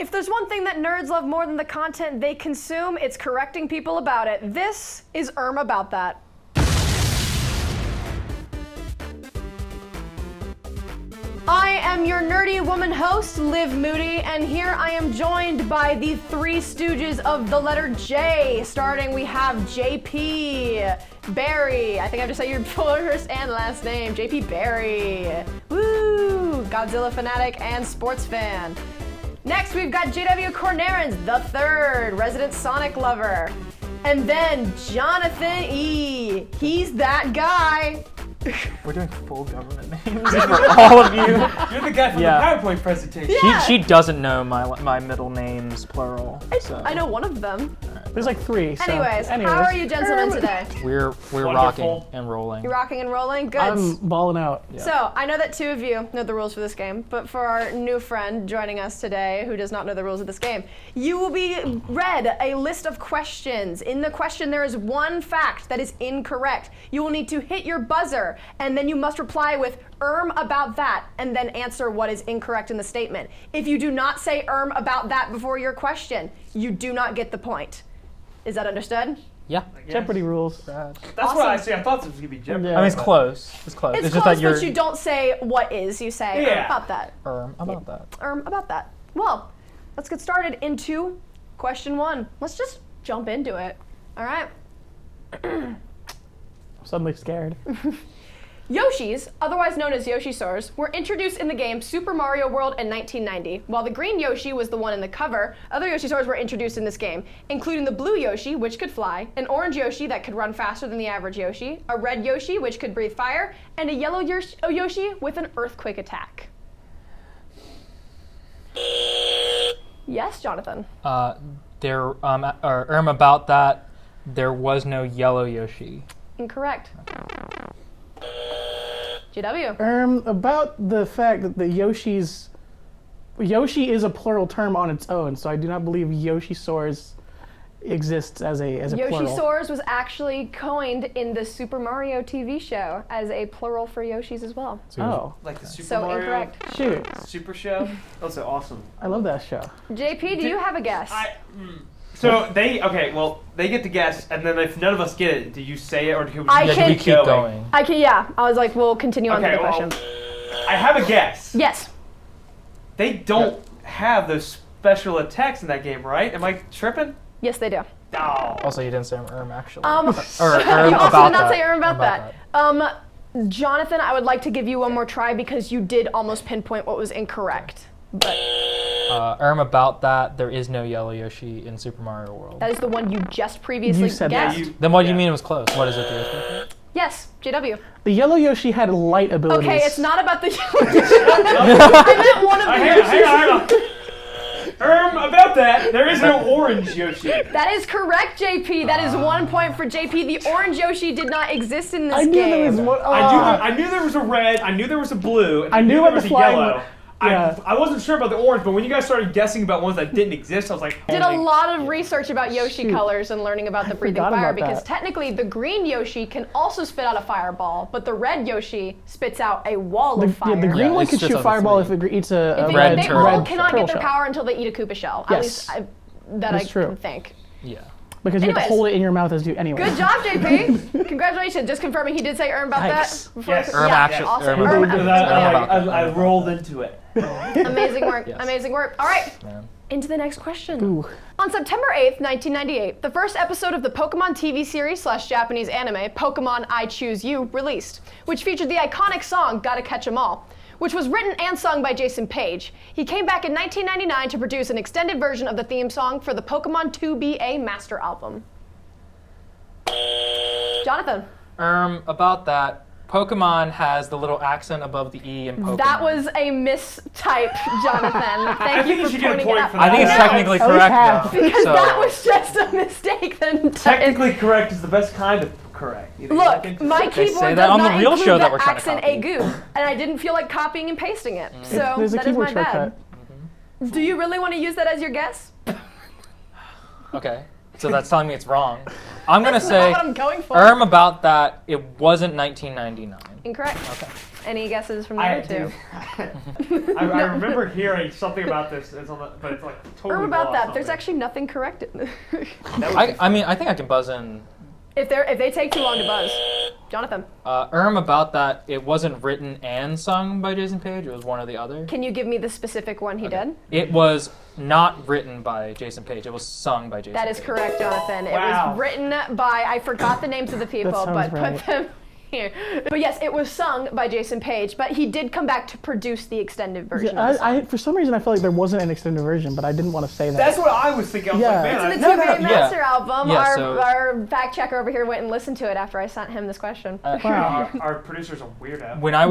If there's one thing that nerds love more than the content they consume, it's correcting people about it. This is Erm About That. I am your nerdy woman host, Liv Moody, and here I am joined by the three stooges of the letter J. Starting, we have JP Barry. I think I have to say your first and last name. JP Barry. Woo! Godzilla fanatic and sports fan. Next, we've got JW Kornahrens III, resident Sonic lover. And then Jonathan E. He's that guy. We're doing full government names for all of you. You're the guy from the PowerPoint presentation. Yeah. She doesn't know my middle names, plural. So. I know one of them. There's like three. So. Anyways, how are you gentlemen today? We're rocking and rolling. You're rocking and rolling? Good. I'm balling out. Yeah. So, I know that two of you know the rules for this game, but for our new friend joining us today who does not know the rules of this game, you will be read a list of questions. In the question, there is one fact that is incorrect. You will need to hit your buzzer, and then you must reply with Erm About That, and then answer what is incorrect in the statement. If you do not say Erm About That before your question, you do not get the point. Is that understood? Yeah. Jeopardy rules. That's Awesome. what I see. I thought this was going to be Jeopardy. Yeah. I mean, it's close. It's close. It's just close, that you're but you don't say what is, you say Erm About That. About that. Erm About That. Well, let's get started into question one. Let's just jump into it. All right. I'm suddenly scared. Yoshis, otherwise known as Yoshi-saurs, were introduced in the game Super Mario World in 1990. While the green Yoshi was the one in the cover, other Yoshi-saurs were introduced in this game, including the blue Yoshi, which could fly, an orange Yoshi that could run faster than the average Yoshi, a red Yoshi, which could breathe fire, and a yellow Yoshi with an earthquake attack. Yes, Jonathan? About that, there was no yellow Yoshi. Incorrect. GW. About the fact that the Yoshi is a plural term on its own, so I do not believe Yoshi-saurs exists as a plural. Yoshi-saurs was actually coined in the Super Mario TV show as a plural for Yoshis as well. Oh. Like the Super So Mario incorrect. Shoot. Super Show. That's awesome. I love that show. JP, do you have a guess? So they get to guess, and then if none of us get it, do you say it or do we I Yeah, can- we keep going. I can, yeah. I was like, we'll continue on to the well, question. I have a guess. Yes. They don't have those special attacks in that game, right? Am I tripping? Yes, they do. Oh. Also, you didn't say actually. You Erm also About did not That. say Erm About That. Jonathan, I would like to give you one more try because you did almost pinpoint what was incorrect. But About that, there is no yellow Yoshi in Super Mario World. that is the one you just previously You said guessed. that. Then what do you mean it was close? What is it? The Yes, JW. The yellow Yoshi had light abilities. Okay, it's not about the yellow Yoshi. I meant one of the Hang on. About that, there is no orange Yoshi. That is correct, JP. That is 1 point for JP. The orange Yoshi did not exist in this I knew game. there was one. I knew there was a red, I knew there was a blue, and I knew knew there about was the a flying yellow. one. Yeah. I wasn't sure about the orange, but when you guys started guessing about ones that didn't exist, I was like, Did a lot of research about Yoshi colors and learning about the breathing forgot fire about because that. technically the green Yoshi can also spit out a fireball, but the red Yoshi spits out a wall of fire. The green Yeah, one it's could just shoot of the fireball three. if it eats a They, red they turtle. all cannot turtle get their shell. power until they eat a Koopa shell. Yes. At least that That's I true. can think. Yeah. Because you have to Anyways. hold it in your mouth as you anyway. Good job, JP. Congratulations. Just confirming he did say Erm About Nice. That. Before Yes. Erm yeah, actually- awesome. Erm Erm About About That. That. I rolled into it. Amazing work. Yes. Amazing work. All right. Man. Into the next question. Ooh. On September 8th, 1998, the first episode of the Pokemon TV series / Japanese anime, Pokemon I Choose You, released, which featured the iconic song Gotta Catch 'Em All, which was written and sung by Jason Page. He came back in 1999 to produce an extended version of the theme song for the Pokemon 2BA Master Album. Jonathan. About that, Pokemon has the little accent above the E in Pokemon. That was a mistype, Jonathan. Thank think you you for should get a pointing point it out. for I think it's that. technically At least correct half. though. Because so, that was just a mistake. Then Technically correct is the best kind of correct. Either Look, you my They say keyboard that does on the not real include show the that we're trying to accent copy. egu, and I didn't feel like copying and pasting it. So There's a that is my keyboard bad. shortcut. Do you really want to use that as your guess? Okay. So that's telling me it's wrong. I'm gonna That's say not what I'm going for. About that, it wasn't 1999. Incorrect. Okay. Any guesses from the I other two? I remember hearing something about this, but it's like totally Erm About lost That. There's on me. actually nothing correct. I mean, I think I can buzz in. If they take too long to buzz, Jonathan, About That, it wasn't written and sung by Jason Page. It was one or the other. can you give me the specific one he did? It was not written by Jason Page. It was sung by Jason That is Page. correct, Jonathan. It Wow. was written by, I forgot the names of the people, sounds but right. put them here. But yes, it was sung by Jason Page, but he did come back to produce the extended version of the song. I for some reason I felt like there wasn't an extended version, but I didn't want to say that. That's what I was thinking. I was Yeah. like, man, It's in the I- Two-Way Master Yeah. album. Yeah, Our fact checker over here went and listened to it after I sent him this question. Wow. our producer's a weirdo. When I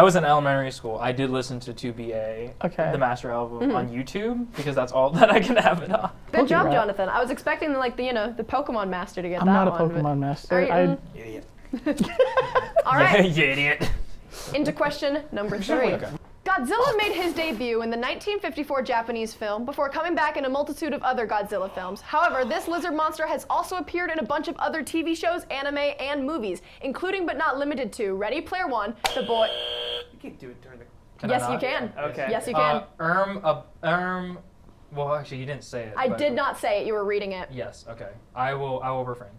was in elementary school, I did listen to 2BA, Okay. the Master album, on YouTube because that's all that I can have it on. Good job, Pokemon. Jonathan. I was expecting the Pokemon Master to get I'm that not a one. Pokemon master. Are you- Idiot. All right, You idiot. into question number 3. Okay. Godzilla made his debut in the 1954 Japanese film before coming back in a multitude of other Godzilla films. However, this lizard monster has also appeared in a bunch of other TV shows, anime, and movies, including but not limited to Ready Player One, The Boy... You can't do it during the. Can I Yes, you not? can. Okay. Yes, you can. Well, actually, you didn't say it. I but- did not say it. You were reading it. Yes. Okay. I will refrain.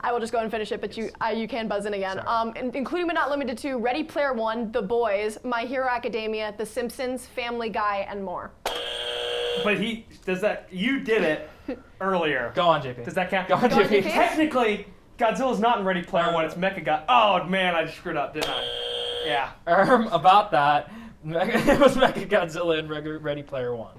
I will just go and finish it, but you can buzz in again. Sorry. Including but not limited to Ready Player One, The Boys, My Hero Academia, The Simpsons, Family Guy, and more. But he does that. You did it earlier. Go on, JP. Does that count? Go on, Go on, JP. JP. Technically, Godzilla's not in Ready Player One. It's Mecha God. Oh man, I just screwed up, didn't I? Yeah. About that, it was Mechagodzilla in Ready Player One.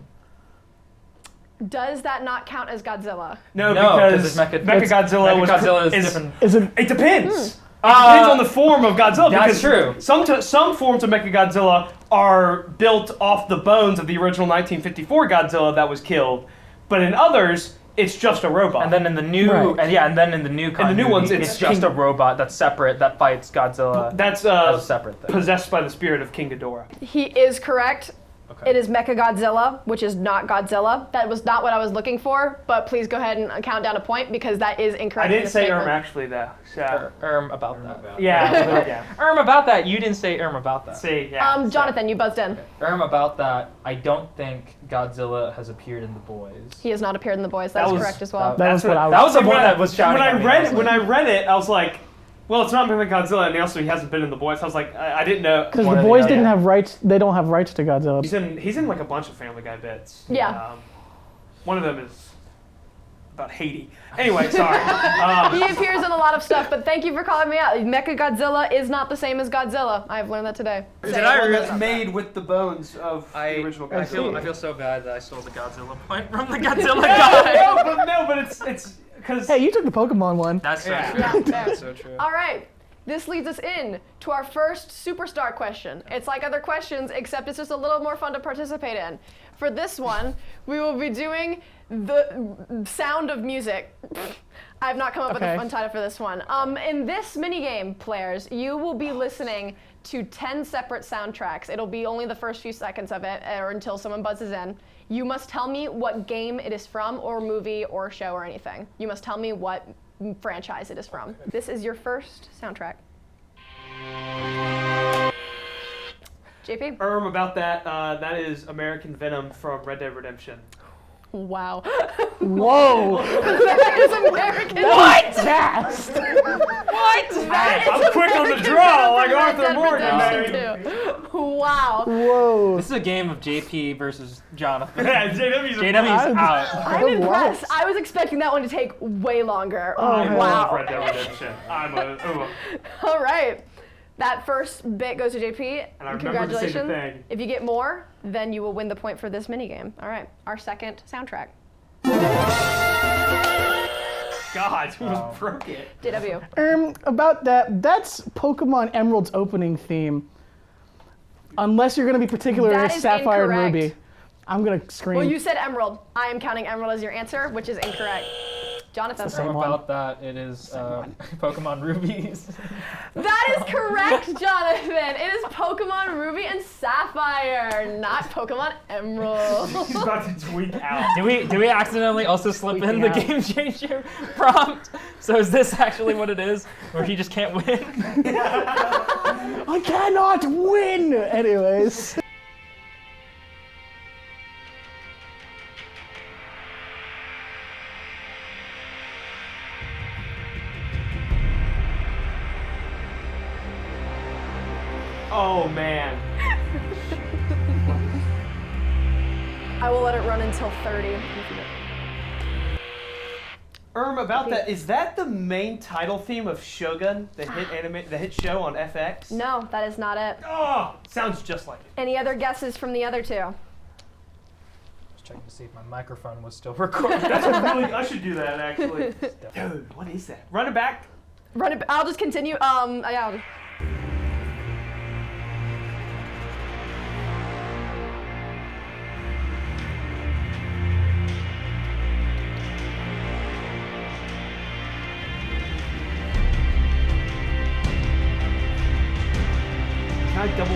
Does that not count as Godzilla? No, No, 'cause because it's Mecha- Mechagodzilla Mechagodzilla is is different. Is it? It depends. It depends on the form of Godzilla. That's because true. Some forms of Mechagodzilla are built off the bones of the original 1954 Godzilla that was killed, but in others, it's just a robot. And then in the new, Right. and then in the new continuity, ones, it's it's just King- a robot that's separate that fights Godzilla. that's as a separate thing. possessed by the spirit of King Ghidorah. He is correct. Okay. It is Mechagodzilla, which is not Godzilla. That was not what I was looking for, but please go ahead and count down a point because that is incorrect. I in didn't the say statement. actually though. So, About that. yeah, yeah. About that. You didn't say About that. See, yeah. so- Jonathan, you buzzed in. About that. I don't think Godzilla has appeared in The Boys. He has not appeared in The Boys. That That is was- correct as well. That was what I was. That was the See, one when that I- was shouting when at I me. read was when like- I read it, I was like, well, it's not Godzilla, and also he hasn't been in The Boys. I was like, I didn't know. Because One the or the boys other. didn't have rights. They don't have rights to Godzilla. He's in like a bunch of Family Guy bits. Yeah. One of them is about Haiti. Anyway, sorry. He appears in a lot of stuff, but thank you for calling me out. Mechagodzilla is not the same as Godzilla. I've learned that today. Did I really- That's made with the bones of the original I Godzilla. feel so bad that I stole the Godzilla point from the Godzilla guy. no, but it's because Hey, you took the Pokemon one. That's so Yeah. true. Yeah, fair. That's so true. All right. This leads us in to our first superstar question. It's like other questions, except it's just a little more fun to participate in. For this one, we will be doing the sound of music. I've not come up with a Okay. fun title for this one. In this minigame, players, you will be listening to 10 separate soundtracks. It'll be only the first few seconds of it, or until someone buzzes in. You must tell me what game it is from, or movie, or show, or anything. You must tell me what franchise it is from. This is your first soundtrack. JP? About that. That is American Venom from Red Dead Redemption. Wow. Whoa! That is American. What? Fast! What? That is I'm quick on the American draw, Venom like from Red Arthur Dead Morgan, Redemption 2. Wow. Whoa! This is a game of JP versus Jonathan. Yeah, JW's JW's out. I'm What? impressed. I was expecting that one to take way longer. I love Wow. Red Dead Redemption. All right. That first bit goes to JP. And I remember to say the Congratulations. thing. If you get more, then you will win the point for this minigame. All right. Our second soundtrack. God, who Wow. broke it? JW. About that, that's Pokemon Emerald's opening theme. Unless you're gonna be particular That as is Sapphire and incorrect. Ruby. I'm gonna scream. Well, you said Emerald. I am counting Emerald as your answer, which is incorrect. Jonathan. same one. About that, it is Pokemon Rubies. That is correct, Jonathan. It is Pokemon Ruby and Sapphire, not Pokemon Emerald. He's about to tweak out. Do we accidentally also slip in the Tweaking out. game changer prompt? So is this actually what it is, or he just can't win? I cannot win! Anyways. Oh man. I will let it run until 30. About That, is that the main title theme of Shogun, the hit show on FX? No, that is not it. Oh, sounds just like it. Any other guesses from the other two? Just checking to see if my microphone was still recording. That's a really, I should do that actually. Dude, what is that? Run it back. Run it. I'll just continue. Yeah. Can I double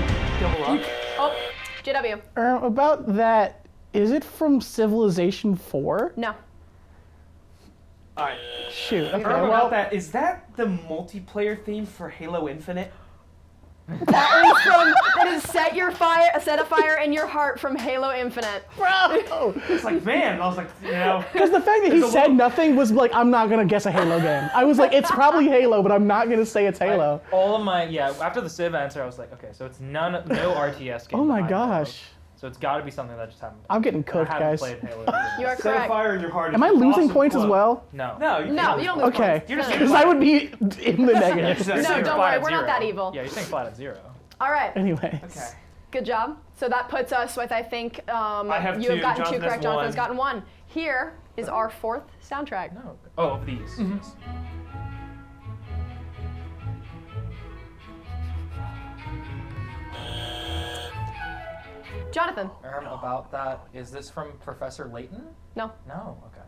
up? Oh, JW. About That, is it from Civilization 4? No. Alright. Shoot. Okay, About That, is that the multiplayer theme for Halo Infinite? That is set a fire in your heart from Halo Infinite. Bro! It's like, man, I was like, you know. Because the fact that he said nothing was like, I'm not gonna guess a Halo game. I was like, it's probably Halo, but I'm not gonna say it's Halo. All of my, after the Civ answer, I was like, okay, so it's no RTS game. Oh my I know. gosh. So it's got to be something that just happened. I'm getting cooked, I haven't guys. played Halo. You are Set a correct. fire in your heart. Am I losing points as well? No. No, No, you don't lose Okay. points. You're just Because I would be in the negative. Yeah, No, you're don't flat worry, at we're not zero. that evil. Yeah, you're saying flat at 0. All right. Anyways. Okay. Good job. So that puts us with, I think, I have you have two, gotten Jonathan 2 has correct. Jonathan's one. gotten 1. Here is our 4th soundtrack. No. Oh, of these. Jonathan. About That, is this from Professor Layton? No. No. Okay.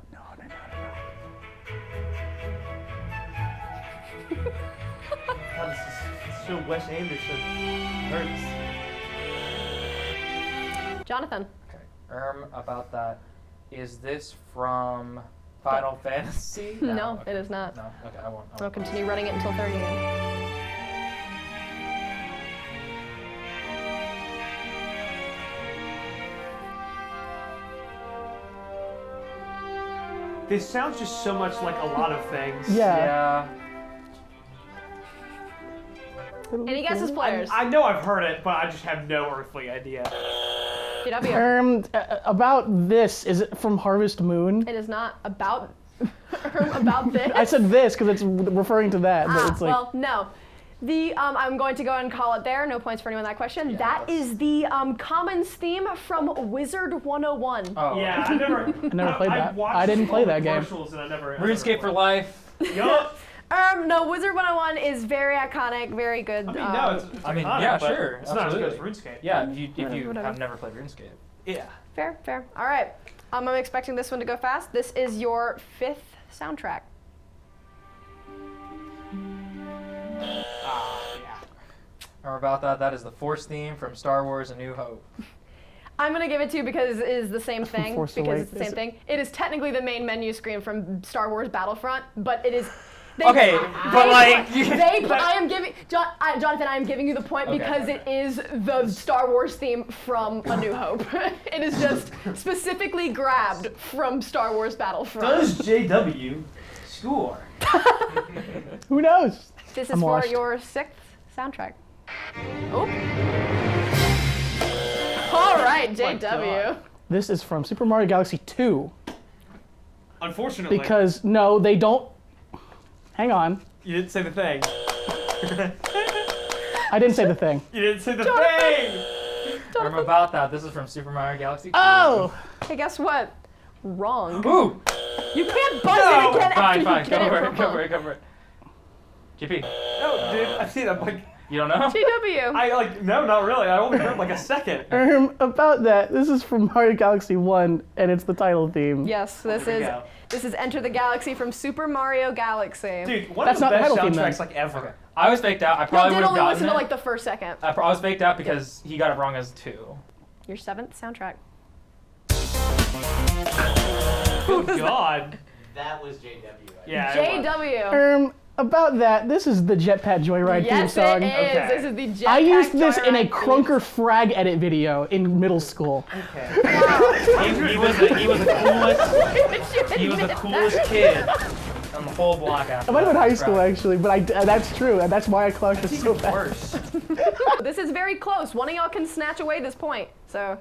God, this is so Wes Anderson. Hurts. Jonathan. Okay. About That, is this from Final Fantasy? No, Okay. it is not. No. Okay, I won't. I'll continue running it until 30 again. This sounds just so much like a lot of things. Yeah. Any guesses, players? I know I've heard it, but I just have no earthly idea. JW. About This, is it from Harvest Moon? It is not about about this. I said this because it's referring to that, but it's like. Well, no. I'm going to go and call it there. No points for anyone on that question. Yeah, that is the Commons theme from Wizard 101. Oh. Yeah, I never played that. watched I didn't play all the that game. commercials and I never. RuneScape for life. Yup. No, Wizard 101 is very iconic, very good. I mean, no, it's I mean, iconic, yeah, but sure, It's not as good as absolutely. RuneScape. Yeah, if you Whatever. have never played RuneScape. Yeah. Fair. All right. I'm expecting this one to go fast. This is your 5th soundtrack. About That, that is the Force theme from Star Wars: A New Hope. I'm gonna give it to you because it is the same thing. Force because it's the Awakens. same thing. It is technically the main menu screen from Star Wars Battlefront, but it is. Okay, but like. I am giving Jonathan. I am giving you the point Okay, because okay. it is the Star Wars theme from A New Hope. It is just specifically grabbed from Star Wars Battlefront. Does JW score? Who knows? This is I'm for washed. your 6th soundtrack. Oh. All right, JW. God. This is from Super Mario Galaxy 2. Unfortunately, Because, no, they don't. Hang on. you didn't say the thing. I didn't say the thing. You didn't say the thing. About That, this is from Super Mario Galaxy 2. Oh! Hey, guess what? Wrong. Ooh! You can't buzz it again after Fine, you get go for it it, wrong. go for it. GP, No, dude, I've seen it. I'm like, you don't know? JW. no, not really. I only heard like a second. About That, this is from Mario Galaxy 1, and it's the title theme. Yes, this There we is go. Enter the Galaxy from Super Mario Galaxy. Dude, one That's of the not the best title theme, soundtracks then. like ever. Okay. I was faked out. I You probably did would have only gotten listen it. to like the first second. I was faked out because he got it wrong as 2. Your 7th soundtrack. Good God. That was JW. Yeah. it was. JW. About that, this is the Jetpack Joyride theme Yes, song. it is. Okay. This is the Jetpack I used this in a Joyride Crunker frag edit video in middle school. Okay. he was the coolest. theme. He was the coolest kid on the whole block after. I might have been that. high school actually, but that's true, and that's why I clocked it so fast. Worse. This is very close. One of y'all can snatch away this point. So.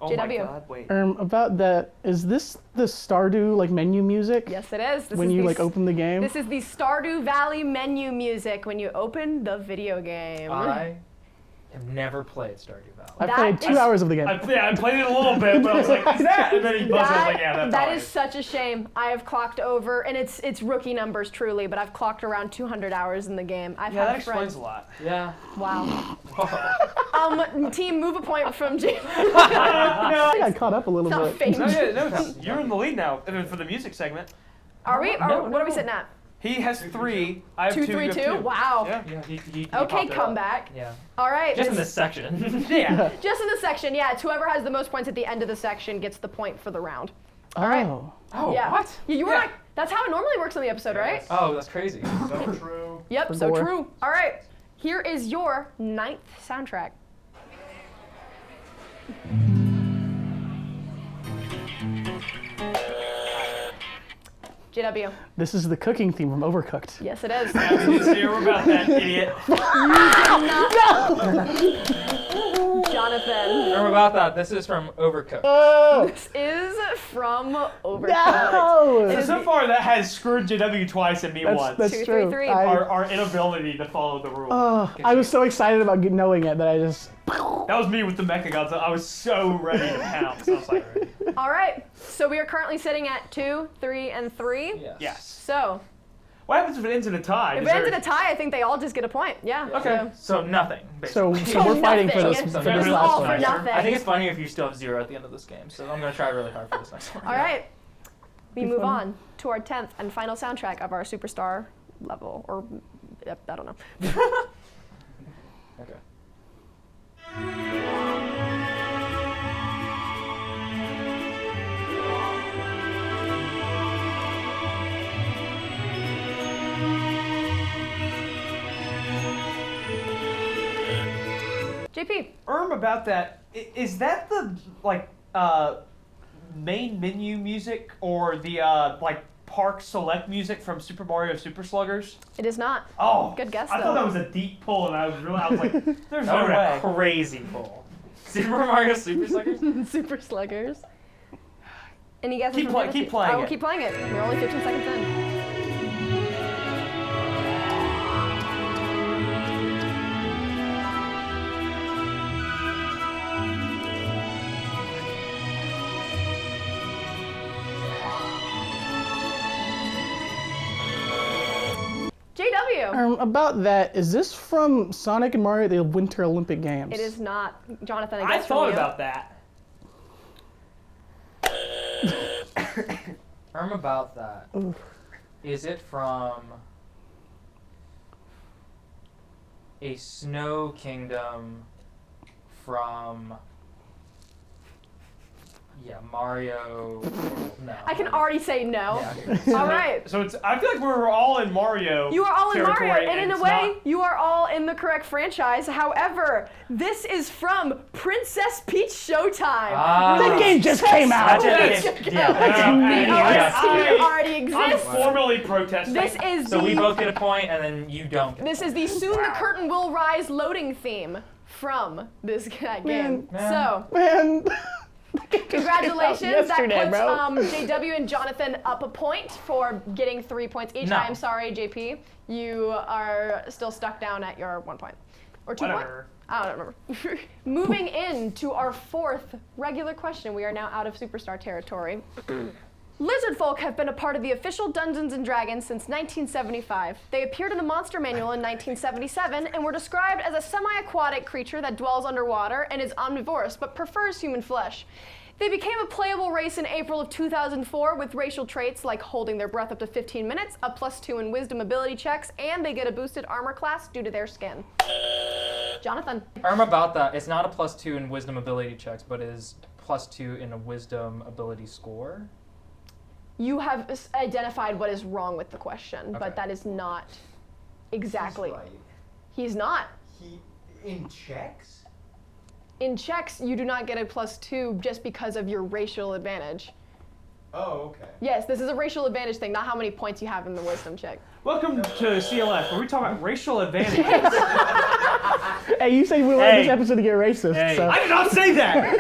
Oh my JW. God! Wait. About that, is this the Stardew like menu music? Yes, it is. This When is you the like open the game? This is the Stardew Valley menu music when you open the video game. I have never played Stardew Valley. I that played 2 is- hours of the game. I played it a little bit, but I was like, "What's that?" And then he buzzed. I was like, "Yeah, that's that all is right." such a shame. I have clocked over, and it's rookie numbers truly, but I've clocked around 200 hours in the game. I've Yeah, had that friends. explains a lot. Yeah. Wow. Whoa. Team, move a point from Jim. I think I caught up a little Not bit. famous. No, yeah, no, you're in the lead now for the music segment. Are we? No, What are we no. sitting at? He has 3. I have 2. 2, 3, you have 2. 2. Wow. Yeah. Yeah, he Okay, popped it up. comeback. Yeah. All right. Just in this section. Yeah. Just in the section, yeah. It's whoever has the most points at the end of the section gets the point for the round. right. Oh, Yeah. what? Yeah, you were Yeah. like, that's how it normally works on the episode, right? Oh, that's crazy. So true. Yep, For so gore. true. All right, here is your 9th soundtrack. JW. This is the cooking theme from Overcooked. Yes, it is. Erm About That, idiot. Jonathan. Erm About That. This is from Overcooked. Oh This is from Overcooked. no! So far, that has screwed JW twice and me once. That's 2, 3, true. 3. Our inability to follow the rules. I was so excited about knowing it that I just. That was me with the Mecha Godzilla. I was so ready to pounce. I was like, All right, so we are currently sitting at 2, 3, and 3. Yes. yes. So, What happens if it ends in a tie? if Is it ends in there- a tie, I think they all just get a point. Yeah. Okay. So nothing, So, basically. so we're fighting for nothing. this, It's for this all last for one. nothing. I think it's funnier if you still have 0 at the end of this game, so I'm going to try really hard for this next one. All right, we Be move fun. on to our 10th and final soundtrack of our superstar level, or I don't know. Okay. JP. Erm About That, is that the, like, main menu music or the, like, park select music from Super Mario Super Sluggers? It is not. Oh. Good guess, I thought though. that was a deep pull, and I was like, there's That no would way. have been a crazy pull. Super Mario Super Sluggers? Super Sluggers. Any guesses? Keep from play- the other keep two? playing I will it. keep playing it. We're only 15 seconds in. JW. About that, is this from Sonic and Mario the Winter Olympic Games? It is not. Jonathan, I I guess thought from you. about that. Erm About That. Is it from a Snow Kingdom from Mario? No. I can already say no. Yeah, okay. All right. So I feel like we're all in Mario. You are all in territory, Mario, and in a it's way, not- you are all in the correct franchise. However, this is from Princess Peach Showtime. That game just came out. That's- yeah. The OST I- already I'm exists. formally protesting. This is So we the both get a point, and then you don't. this is the Soon the Curtain Will Rise loading theme from this game. Man. So Man. congratulations, Yesterday, that puts bro. JW and Jonathan up a point for getting 3 points each. No. I'm sorry, JP, you are still stuck down at your 1 point or 2 points. Whatever. I don't remember. Moving into our 4th regular question, we are now out of superstar territory. Lizard folk have been a part of the official Dungeons & Dragons since 1975. They appeared in the Monster Manual in 1977 and were described as a semi-aquatic creature that dwells underwater and is omnivorous but prefers human flesh. They became a playable race in April of 2004 with racial traits like holding their breath up to 15 minutes, a +2 in wisdom ability checks, and they get a boosted armor class due to their skin. Jonathan. About that, it's not a +2 in wisdom ability checks, but it is +2 in a wisdom ability score. You have identified what is wrong with the question, Okay. but that is not exactly. He's right. He's not. He in checks. In checks, you do not get a +2 just because of your racial advantage. Oh, okay. Yes, this is a racial advantage thing, not how many points you have in the wisdom check. Welcome to CLS, where we talk about racial advantages. Hey, you say we want Hey. this episode to get racist. Hey. So. I did not say that!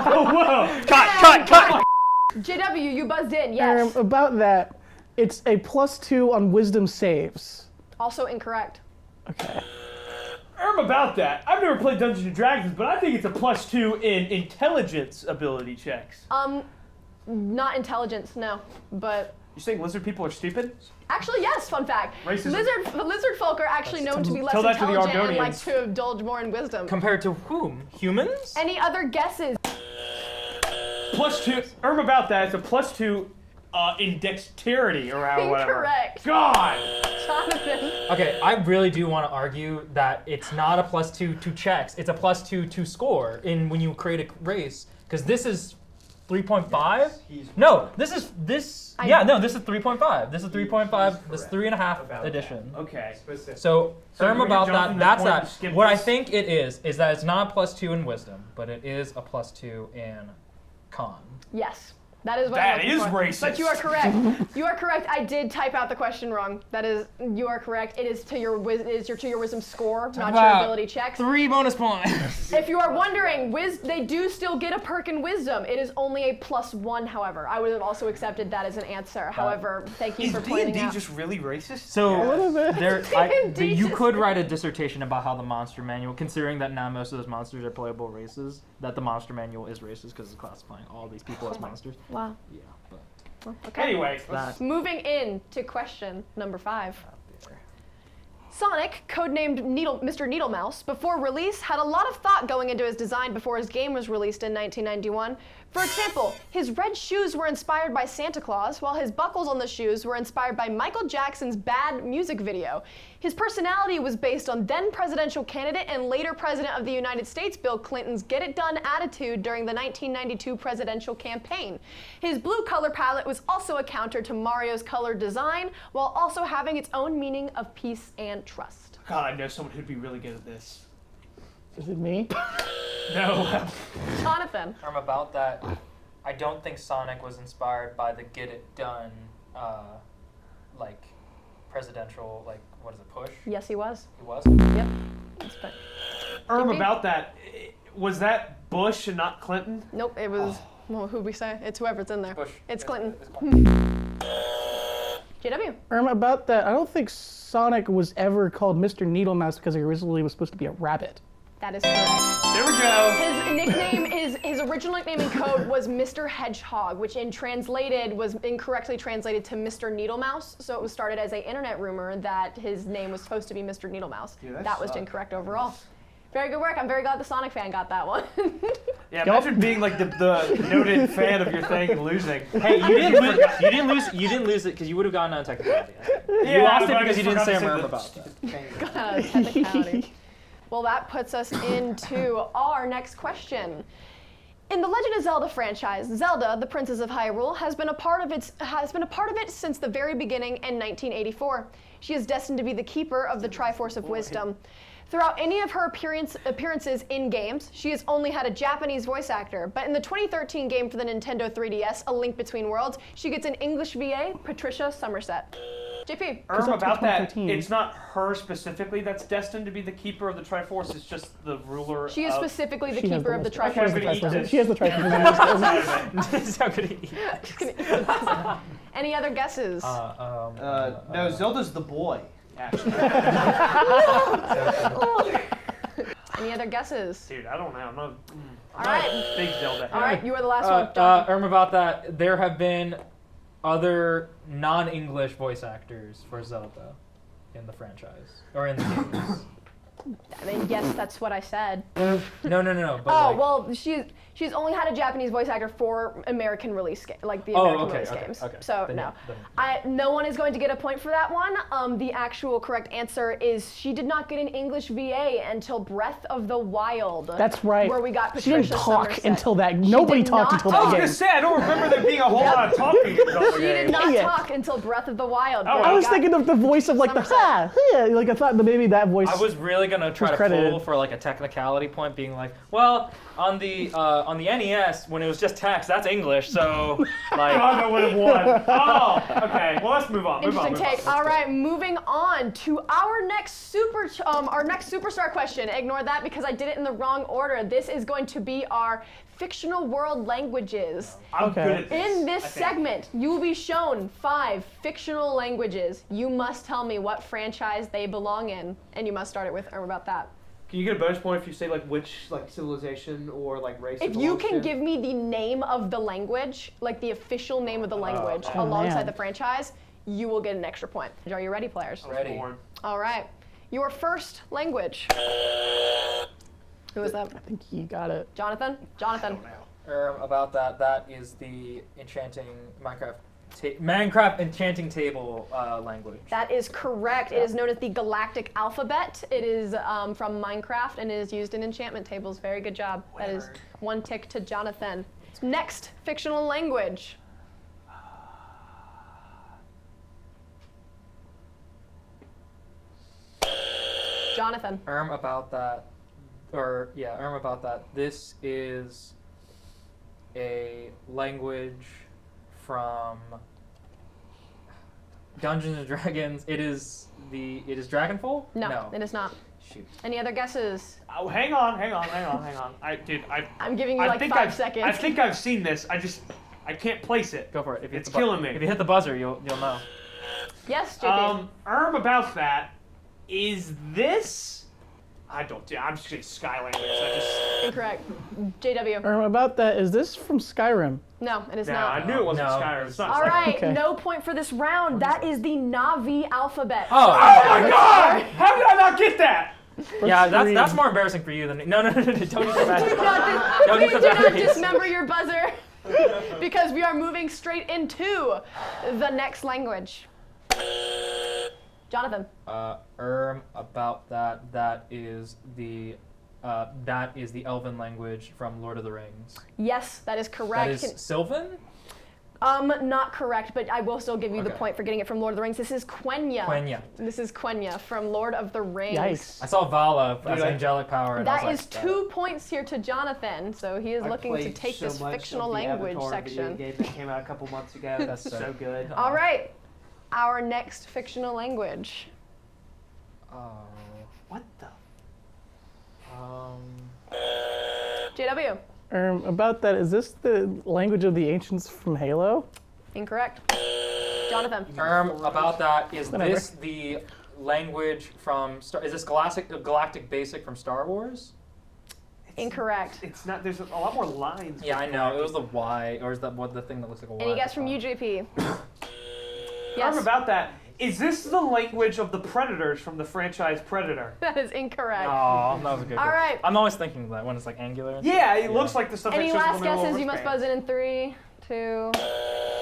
Oh, whoa! Cut! JW, you buzzed in, yes. About that, it's a +2 on wisdom saves. Also incorrect. Okay. About that, I've never played Dungeons and Dragons, but I think it's a +2 in intelligence ability checks. Not intelligence, no. But You saying lizard people are stupid? actually, yes, fun fact. Racism. Lizard folk are actually known to be less Tell that to the intelligent and like Argonians. to indulge more in wisdom. Compared to whom? Humans? Any other guesses? +2. About that, it's a +2 in dexterity or whatever. Incorrect. God! Jonathan. Okay, I really do want to argue that it's not a +2 to checks. It's a +2 to score in when you create a race, because this is 3.5. He's No, this is this. I- Yeah, no, this is 3.5. This is He- 3.5. he's This is correct 3.5 about edition. Okay. specific. So, So Erm we're about gonna jump that. from the That's point and that. skip What I this? think it is that it's not a +2 in wisdom, but it is a +2 in con. Yes. That is what That I'm looking is for. racist. But you are correct. You are correct. I did type out the question wrong. That is, you are correct. It is to your wisdom score, not your about ability checks. 3 bonus points. If you are wondering, they do still get a perk in wisdom. It is only a +1, however. I would have also accepted that as an answer. However, thank you Is for pointing D&D out. just really racist? So A little bit. D&D you just- could write a dissertation about how the monster manual, considering that now most of those monsters are playable races, that the monster manual is racist because it's classifying all these people as monsters. Wow. Yeah, but Okay. Anyway, that. Moving in to question number 5. Sonic, codenamed Mr. Needlemouse, before release had a lot of thought going into his design before his game was released in 1991. For example, his red shoes were inspired by Santa Claus, while his buckles on the shoes were inspired by Michael Jackson's Bad music video. His personality was based on then presidential candidate and later President of the United States Bill Clinton's Get It Done attitude during the 1992 presidential campaign. His blue color palette was also a counter to Mario's color design, while also having its own meaning of peace and trust. God, I know someone who'd be really good at this. Is it me? No. Jonathan. About that, I don't think Sonic was inspired by the Get It Done, like, presidential, like, what is it, push? Yes, he was. He was? Yep. That's fine. JP? About that, was that Bush and not Clinton? Nope, it was, well, who'd we say? It's whoever's in there. Bush. It's Clinton. It's Clinton. JW. About that, I don't think Sonic was ever called Mr. Needlemouse because he originally was supposed to be a rabbit. That is correct. There we go. His nickname his original nickname in code was Mr. Hedgehog, which was incorrectly translated to Mr. Needlemouse. So it was started as an internet rumor that his name was supposed to be Mr. Needlemouse. Dude, that that was sucked. incorrect overall. Very good work. I'm very glad the Sonic fan got that one. Yeah, imagine being like the noted fan of your thing and losing. Hey, you didn't lose it because you would have gotten on technicality. Yeah, You lost it but I because you just didn't say forgot Erm to about that. Technicality. Well, that puts us into our next question. In the Legend of Zelda franchise, Zelda, the Princess of Hyrule, has been a part of it since the very beginning in 1984. She is destined to be the keeper of the Triforce of Wisdom. Throughout any of her appearances in games, she has only had a Japanese voice actor, but in the 2013 game for the Nintendo 3DS, A Link Between Worlds, she gets an English VA, Patricia Somerset. JP. About that, 2013. it's not her specifically that's destined to be the keeper of the Triforce, it's just the ruler She is of... specifically the She has keeper of the She has the Triforce. gonna eat Triforce. this. She has the Triforce. That's how good he Any other guesses? No, Zelda's the boy, actually. Any other guesses? Dude, I don't know. I'm not All right. a big Zelda All head. right, you are the last one. Jonathan. About that, there have been other non-English voice actors for Zelda in the franchise or in the games. I mean, yes, that's what I said. No. But Oh, like, well, she's only had a Japanese voice actor for American release like the Oh, American okay, release okay, games. okay. So Then no, yeah, no one is going to get a point for that one. The actual correct answer is she did not get an English VA until Breath of the Wild. That's right. Where we got She Patricia didn't talk Summerset. until that. Nobody did talked not until I was that gonna game. say I don't remember there being a whole lot of talking about the She did game. not Yeah. talk until Breath of the Wild. Oh, where I we was got- thinking of the voice of like the like I thought that maybe that voice. I was really gonna try to credited. pull for like a technicality point, being like, well, on the NES when it was just text, that's English, so like. God, I would have won. Oh, okay. Well, let's move on. Interesting take. All right, moving on to our next superstar question. Ignore that because I did it in the wrong order. This is going to be our fictional world languages. I'm Okay. good at this. In this I think. segment, you will be shown 5 fictional languages. You must tell me what franchise they belong in, and you must start it with Erm About That. Can you get a bonus point if you say like which like civilization or like race? it If you belongs can to? give me the name of the language, like the official name of the language, Oh, alongside man. the franchise, you will get an extra point. Are you ready, players? Ready. Born. All right. Your first language. Who is that? I think he got it. Jonathan? Jonathan. About that. That is the enchanting Minecraft enchanting table language. That is correct. It is known as the Galactic Alphabet. It is from Minecraft and is used in enchantment tables. Very good job. That is 1 tick to Jonathan. Next, fictional language. Jonathan. About that, About that. This is a language from Dungeons and Dragons. It is Dragonfall? No, it is not. Shoot. Any other guesses? Oh, hang on. I'm giving you I like think 5 seconds. I think I've seen this. I can't place it. Go for it. If you It's hit the bu- killing me. If you hit the buzzer, you'll know. Yes, JP. About that. Is this? I'm just gonna Sky language. Incorrect. JW. About that, is this from Skyrim? No, it is No, not. I knew it wasn't No. Skyrim. It's not All Skyrim. right, Okay. no point for this round. That is the Na'vi alphabet. Oh, Oh my God! How did I not get that? yeah, three. that's more embarrassing for you than no. Don't use the battery. Do not, Don't please use the do not batteries. dismember your buzzer because we are moving straight into the next language. Jonathan. About that. That is the Elven language from Lord of the Rings. Yes, that is correct. That is Sylvan? Not correct, but I will still give you the Okay. point for getting it from Lord of the Rings. This is Quenya. Quenya. This is Quenya from Lord of the Rings. Yikes. I saw Vala as Dude, angelic power. And That I was is like, 2 points here to Jonathan, so he is I looking to played take so this much fictional of the language Avatar section. video game that came out a couple months ago. That's so so- good. All right, our next fictional language. Oh. What the? JW. About that, is this the language of the ancients from Halo? Incorrect. Jonathan. About that, is Whatever. this the language from is this Galactic Basic from Star Wars? Incorrect. It's not. There's a lot more lines. Yeah, I know. It was the Y, or is that what the thing that looks like a Y? Any at guess the from top? you, JP? Yes. Yes. About that. Is this the language of the Predators from the franchise Predator? That is incorrect. Oh, that was a good All guess. right. I'm always thinking of that when it's like angular. and Yeah, stuff. it looks like the stuff. Any that shows last in the middle guesses? of You must wristbands. buzz in 3, 2.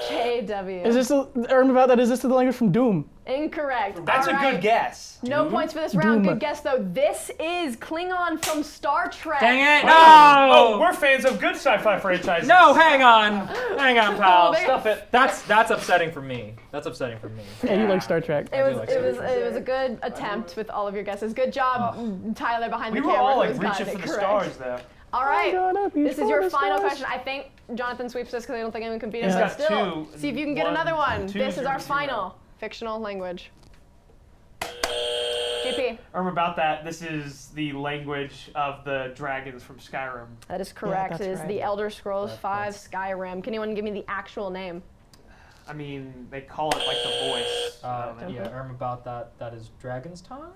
JW. Is this about that? Is this the language from Doom? Incorrect. That's All a right. good guess. No points for this round. Doom. Good guess though. This is Klingon from Star Trek. Dang it! Oh, No! we're fans of good sci-fi franchises. No, hang on, pal. Oh, there- Stuff it. That's upsetting for me. That's upsetting for me. Yeah, you like Star Trek. It was like it Star was Trek. it was a good attempt with all of your guesses. Good job, Tyler behind We the were camera. all like who's got reaching it for the correct. stars, though. All right. gonna reach This is for your the final stars. question. I think Jonathan sweeps this because I don't think anyone can beat He's us. got But still, two, see if you can get one, another one. two, This is our 0, 0. final fictional language. JP. About that. This is the language of the dragons from Skyrim. That is correct. that's It is right. the Elder Scrolls That- 5 Skyrim. Can anyone give me the actual name? I mean, they call it like the voice. Yeah, About that. That is Dragon's Tongue.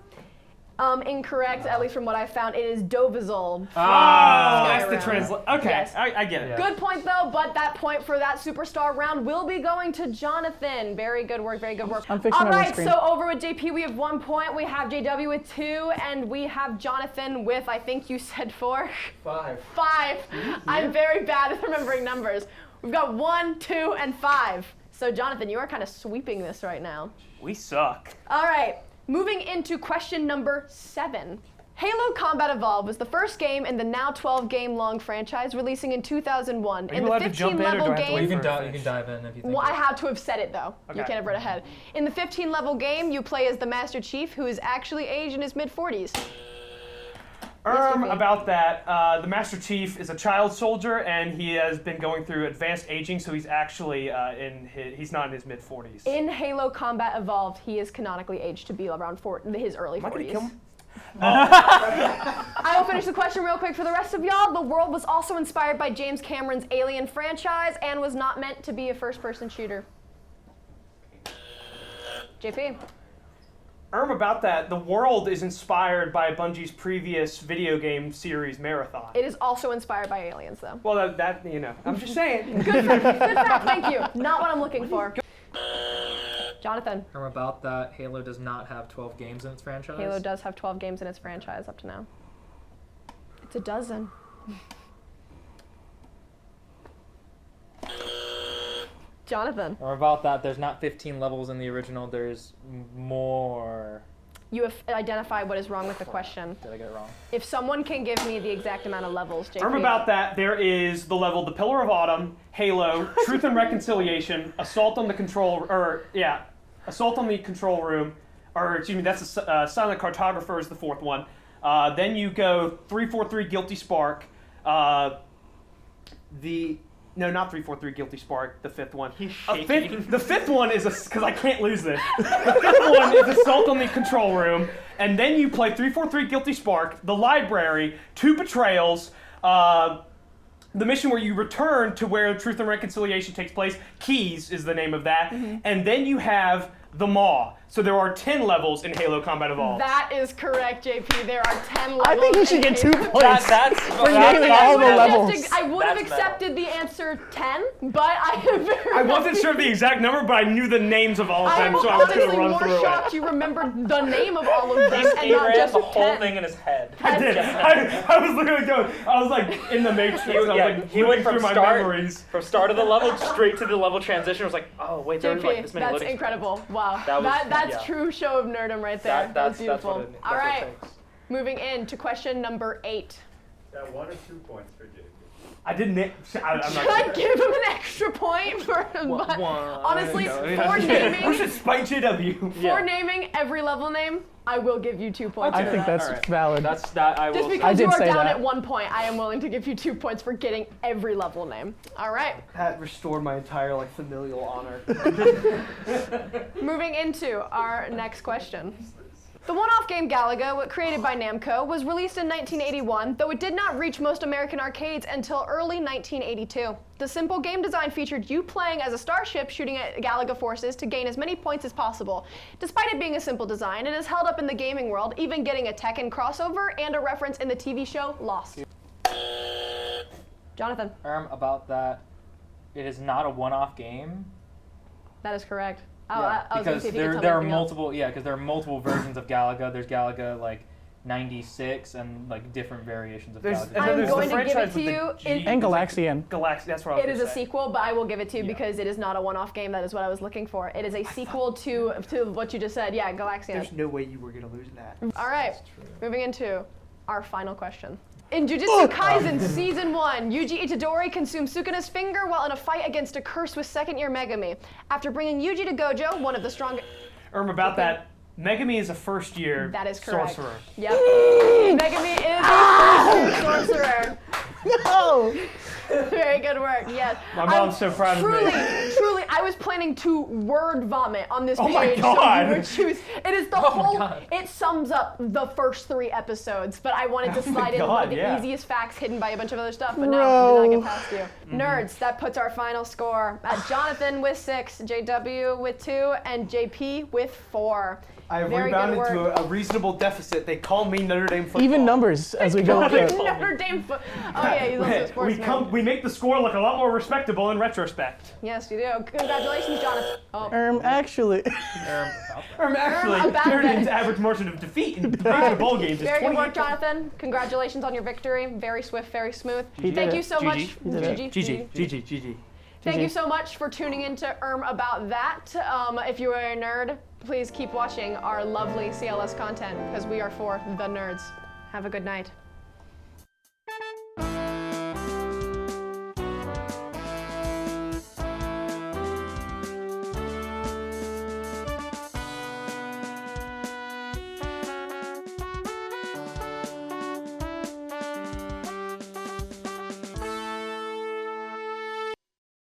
Incorrect, at least from what I found. It is Dovizol. That's the Skyrim. translation. Okay, Yes. I get it. Yeah. Good point though, but that point for that superstar round will be going to Jonathan. Very good work, very good work. I'm fixing All my right, screen. so over with JP, we have 1 point. We have JW with 2, and we have Jonathan with, I think you said 4? 5. 5. I'm very bad at remembering numbers. We've got 1, 2, and 5. So Jonathan, you are kind of sweeping this right now. We suck. All right, moving into question number 7. Halo Combat Evolved was the first game in the now 12-game-long franchise, releasing in 2001. Are In you the allowed to jump in, or do I 15-level have to game, wait You for can, it to you can finish? dive in if you think. well, I had to have said it though. You Okay. can't have read ahead. In the 15-level game, you play as the Master Chief, who is actually aged in his mid-40s. JP. About that, the Master Chief is a child soldier, and he has been going through advanced aging, so he's actually he's not in his mid-40s. In Halo Combat Evolved, he is canonically aged to be around his early 40s. Am I gonna kill him? I will finish the question real quick for the rest of y'all. The world was also inspired by James Cameron's Alien franchise and was not meant to be a first-person shooter. JP. About that, the world is inspired by Bungie's previous video game series Marathon. It is also inspired by aliens, though. Well, that I'm just saying. Good fact, thank you. Not what I'm looking for. Jonathan. About that, Halo does not have 12 games in its franchise. Halo does have 12 games in its franchise up to now. It's a dozen. Jonathan. About that, there's not 15 levels in the original. There's more. You have identified what is wrong with the question. Did I get it wrong? If someone can give me the exact amount of levels, JP. About that, there is the level The Pillar of Autumn, Halo, Truth and Reconciliation, Assault on the Control Room, or excuse me, that's the Silent Cartographer is the 4th one. Then you go 343 Guilty Spark. No, not 343 Guilty Spark, the 5th one. He's shaking. The 5th one is because I can't lose this. The 5th one is Assault on the Control Room, and then you play 343 Guilty Spark, the Library, 2 Betrayals, the mission where you return to where Truth and Reconciliation takes place. Keys is the name of that, and then you have the Maw. So there are 10 levels in Halo Combat Evolved. That is correct, JP. There are 10 levels. I think you should in get 2 Halo. points for naming all the levels. I would have That's accepted the answer 10, but I am very I wasn't sure of the exact number, but I knew the names of all of I them, am so I was going honestly to run more through shocked it. you remembered the name of all of them and not just the whole 10. thing in his head. I did. I was literally going. I was like in the Matrix. I was like he went flipping from through my memories. start of the level straight to the level transition. I was like, oh wait, there's like this JP, many that's loading incredible. Wow. That That's yeah. true show of nerdom right there. That's beautiful. That's what it, All that's right, what it takes. moving in to question number 8. Got 1 or 2 points for JP. I didn't. I'm Should not I sure. give him an extra point for but honestly, for We naming should spite JW. for naming every level name, I will give you 2 points. I for think that. that's valid. That's that. I will. Just say. because I you did are say down that. at 1 point, I am willing to give you 2 points for getting every level name. All right, That restored my entire familial honor. moving into our next question. The one-off game Galaga, created by Namco, was released in 1981, though it did not reach most American arcades until early 1982. The simple game design featured you playing as a starship shooting at Galaga forces to gain as many points as possible. Despite it being a simple design, it is held up in the gaming world, even getting a Tekken crossover and a reference in the TV show Lost. Jonathan, About that, it is not a one-off game. that is correct. Oh, Yeah, I was going to because see if you could tell me there are anything else. multiple. Yeah, because there are multiple versions of Galaga. There's Galaga like 96 and like different variations of There's- Galaga. and then I'm there's going the to give it franchise to with the you. G- And Galaxian. That's what I was It is a gonna say. sequel, but I will give it to you Yeah. because it is not a one-off game. That is what I was looking for. It is a sequel to what you just said. Yeah, Galaxian. There's no way you were gonna lose that. All right, moving into our final question. In Jujutsu Kaisen Season 1, Yuji Itadori consumes Sukuna's finger while in a fight against a curse with second-year Megami. After bringing Yuji to Gojo, one of the strongest... About that, Megami is a first-year That is correct. sorcerer. Yep. Megami is a first-year sorcerer. No! Very good work, yes. My mom's so proud of me. Truly, I was planning to word vomit on this Oh my page. God. So you would choose. It is the Oh my whole, God. it sums up the first 3 episodes, but I wanted to slide in one God, of the yeah. easiest facts hidden by a bunch of other stuff, but no, did not get past you. Mm-hmm. Nerds, that puts our final score at Jonathan with 6, JW with 2, and JP with 4. I have Very good rebounded work. to a reasonable deficit. They call me Notre Dame football. Even numbers as we go. Notre Dame. Oh yeah, he's also a sports nerd. We make the score look a lot more respectable in retrospect. Yes, you do. Congratulations, Jonathan. Oh. Actually, Actually, About Notre Dame's that. average margin of defeat in major bowl games is Very good 28. work, Jonathan. Congratulations on your victory. Very swift, very smooth. did Thank it. you so much. GG. Thank you so much for tuning in to About That. If you are a nerd, please keep watching our lovely CLS content because we are for the nerds. Have a good night.